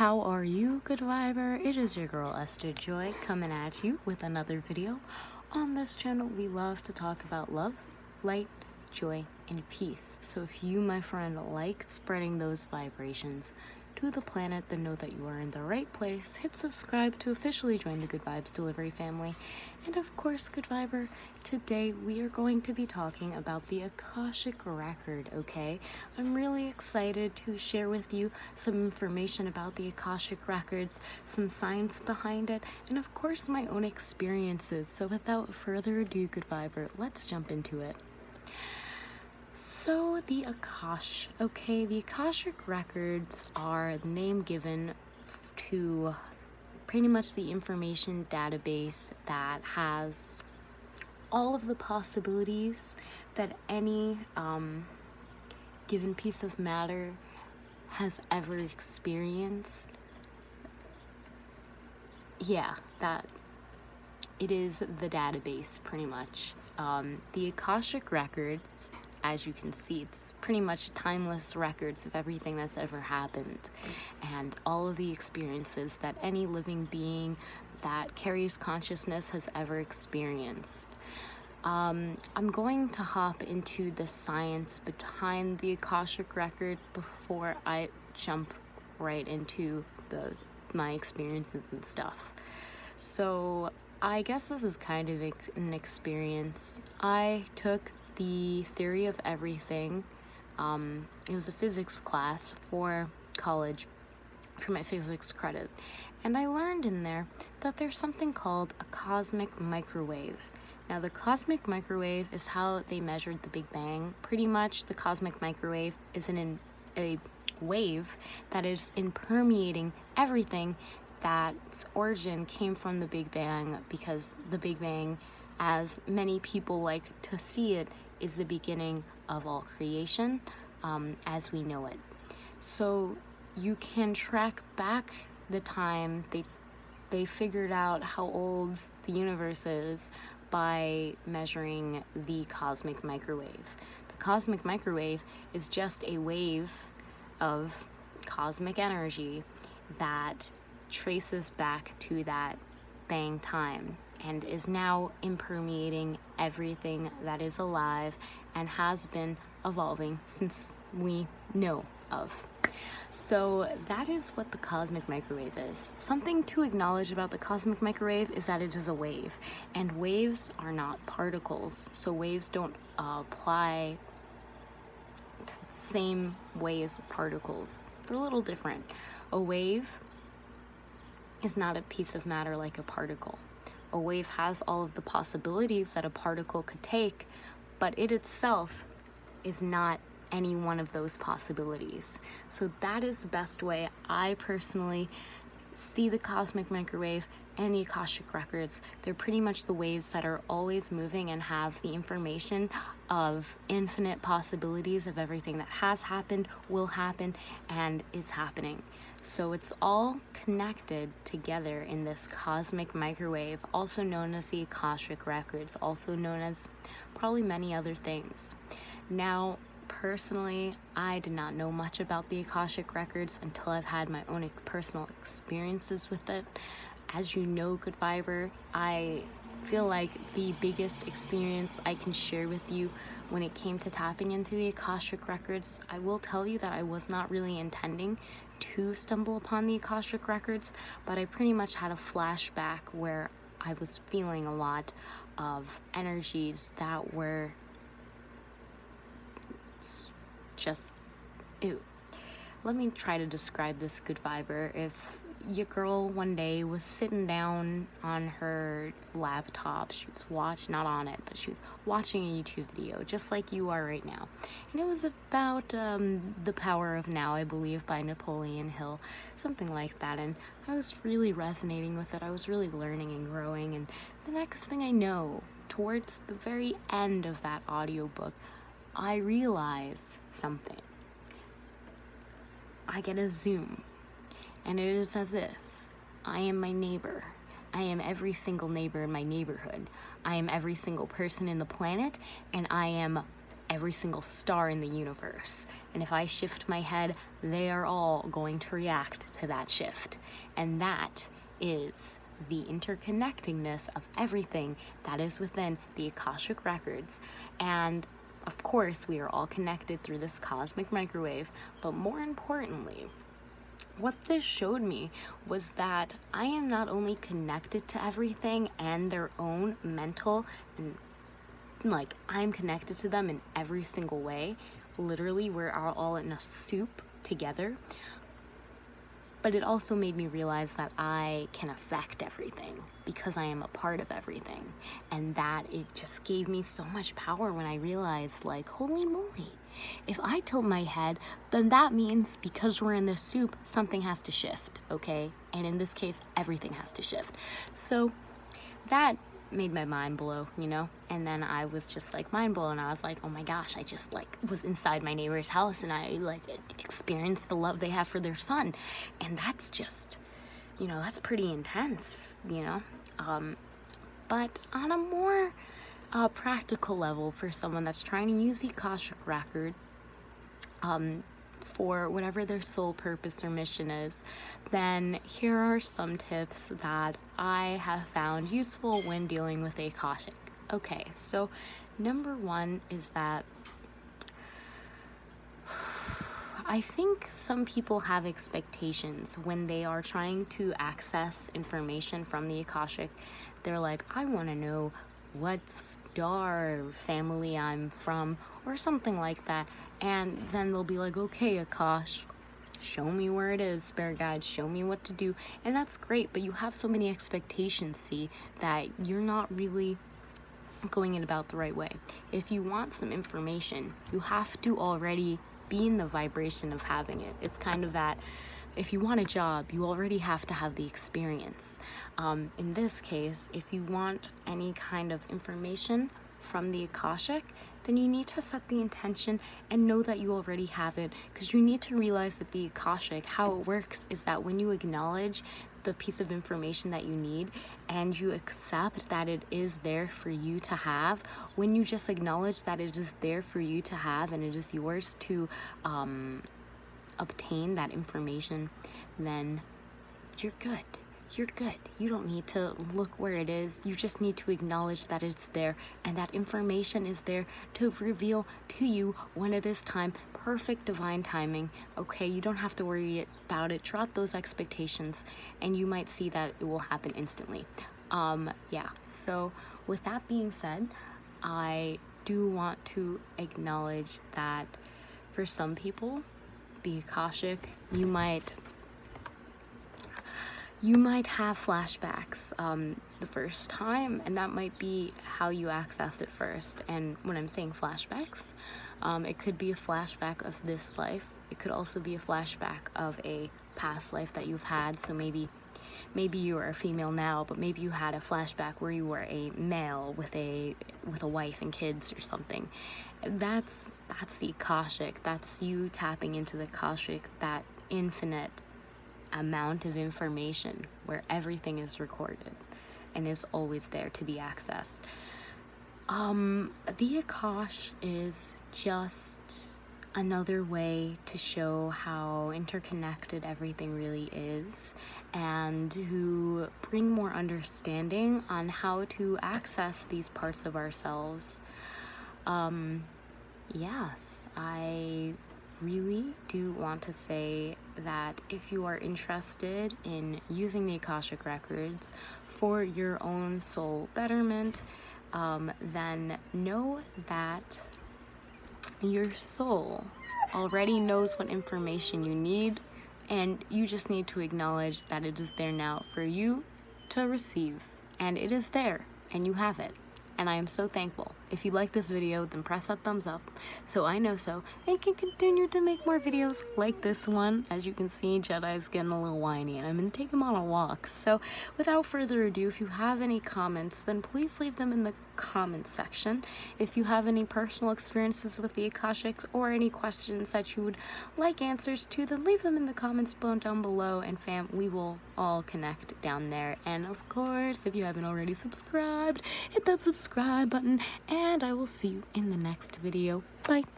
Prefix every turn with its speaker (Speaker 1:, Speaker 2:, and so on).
Speaker 1: How are you, good viber? It is your girl Esther Joy coming at you with another video. On this channel, we love to talk about love, light, joy, and peace. So if you, my friend, like spreading those vibrations to the planet, then know that you are in the right place. Hit subscribe to officially join the Good Vibes Delivery family. And of course, good viber, today we are going to be talking about the Akashic Record, okay? I'm really excited to share with you some information about the Akashic Records, some science behind it, and of course my own experiences. So without further ado, good viber, let's jump into it. So the Akashic Records are the name given to pretty much the information database that has all of the possibilities that any given piece of matter has ever experienced. Yeah, that it is the database pretty much. The Akashic Records, as you can see, it's pretty much timeless records of everything that's ever happened and all of the experiences that any living being that carries consciousness has ever experienced. I'm going to hop into the science behind the Akashic Record before I jump right into my experiences and stuff. So I guess this is kind of an experience. I took the theory of everything. It was a physics class for college for my physics credit, and I learned in there that there's something called a cosmic microwave. Now the cosmic microwave is how they measured the Big Bang. Pretty much the cosmic microwave is a wave that is permeating everything, that's origin came from the Big Bang, because the Big Bang, as many people like to see it, is the beginning of all creation as we know it. So you can track back the time they figured out how old the universe is by measuring the cosmic microwave. The cosmic microwave is just a wave of cosmic energy that traces back to that bang time and is now impermeating everything that is alive and has been evolving since we know of. So that is what the cosmic microwave is. Something to acknowledge about the cosmic microwave is that it is a wave, and waves are not particles, so waves don't apply to the same way as particles. They're a little different. A wave is not a piece of matter like a particle. A wave has all of the possibilities that a particle could take, but it itself is not any one of those possibilities. So that is the best way I personally see the cosmic microwave and the Akashic Records. They're pretty much the waves that are always moving and have the information of infinite possibilities of everything that has happened, will happen, and is happening. So it's all connected together in this cosmic microwave, also known as the Akashic Records, also known as probably many other things. Now, personally, I did not know much about the Akashic Records until I've had my own personal experiences with it. As you know, good viber, I feel like the biggest experience I can share with you when it came to tapping into the Akashic Records, I will tell you that I was not really intending to stumble upon the Akashic Records, but I pretty much had a flashback where I was feeling a lot of energies that were just ew. Let me try to describe this, good viber. If your girl one day was sitting down on her laptop, she was not on it, but she was watching a YouTube video just like you are right now, and it was about The Power of Now, I believe, by Napoleon Hill, something like that, and I was really resonating with it. I was really learning and growing, and the next thing I know, towards the very end of that audiobook, I realize something. I get a zoom, and it is as if I am my neighbor. I am every single neighbor in my neighborhood. I am every single person in the planet, and I am every single star in the universe. And if I shift my head, they are all going to react to that shift. And that is the interconnectingness of everything that is within the Akashic Records. And of course, we are all connected through this cosmic microwave, but more importantly, what this showed me was that I am not only connected to everything and their own mental, and like I'm connected to them in every single way. Literally, we're all in a soup together. But it also made me realize that I can affect everything because I am a part of everything. And that it just gave me so much power when I realized, like, holy moly, if I tilt my head, then that means because we're in this soup, something has to shift, okay? And in this case, everything has to shift. So that made my mind blow, you know? And then I was just like mind blown. I was like, oh my gosh, I just like was inside my neighbor's house and I like experienced the love they have for their son. And that's just, you know, that's pretty intense, you know? But on a more practical level, for someone that's trying to use the Akashic Record for whatever their sole purpose or mission is, then here are some tips that I have found useful when dealing with the Akashic. Okay, so number one is that I think some people have expectations when they are trying to access information from the Akashic. They're like, I want to know what star family I'm from or something like that. And then they'll be like, okay, Akash, show me where it is, spirit guides, show me what to do. And that's great, but you have so many expectations, see, that you're not really going it about the right way. If you want some information, you have to already be in the vibration of having it. It's kind of that, if you want a job, you already have to have the experience. In this case, if you want any kind of information from the Akashic, then you need to set the intention and know that you already have it, because you need to realize that the Akashic, how it works is that when you acknowledge the piece of information that you need and you accept that it is there for you to have, when you just acknowledge that it is there for you to have and it is yours to obtain that information, then you're good. You're good. You don't need to look where it is. You just need to acknowledge that it's there, and that information is there to reveal to you when it is time. Perfect divine timing. Okay, you don't have to worry about it. Drop those expectations and you might see that it will happen instantly. Yeah, so with that being said, I do want to acknowledge that for some people, the Akashic, you might have flashbacks the first time, and that might be how you access it first. And when I'm saying flashbacks, it could be a flashback of this life. It could also be a flashback of a past life that you've had. So maybe you are a female now, but maybe you had a flashback where you were a male with a wife and kids or something. That's the Akashic. That's you tapping into the Akashic, that infinite amount of information where everything is recorded and is always there to be accessed. The Akash is just another way to show how interconnected everything really is, and to bring more understanding on how to access these parts of ourselves. Yes, I really do want to say that if you are interested in using the Akashic Records for your own soul betterment, then know that your soul already knows what information you need, and you just need to acknowledge that it is there now for you to receive. And it is there, and you have it. And I am so thankful. If you like this video, then press that thumbs up so I know so, and can continue to make more videos like this one. As you can see, Jedi's getting a little whiny and I'm gonna take him on a walk. So without further ado, if you have any comments, then please leave them in the comments section. If you have any personal experiences with the Akashic or any questions that you would like answers to, then leave them in the comments down below, and fam, we will all connect down there. And of course, if you haven't already subscribed, hit that subscribe button and and I will see you in the next video. Bye.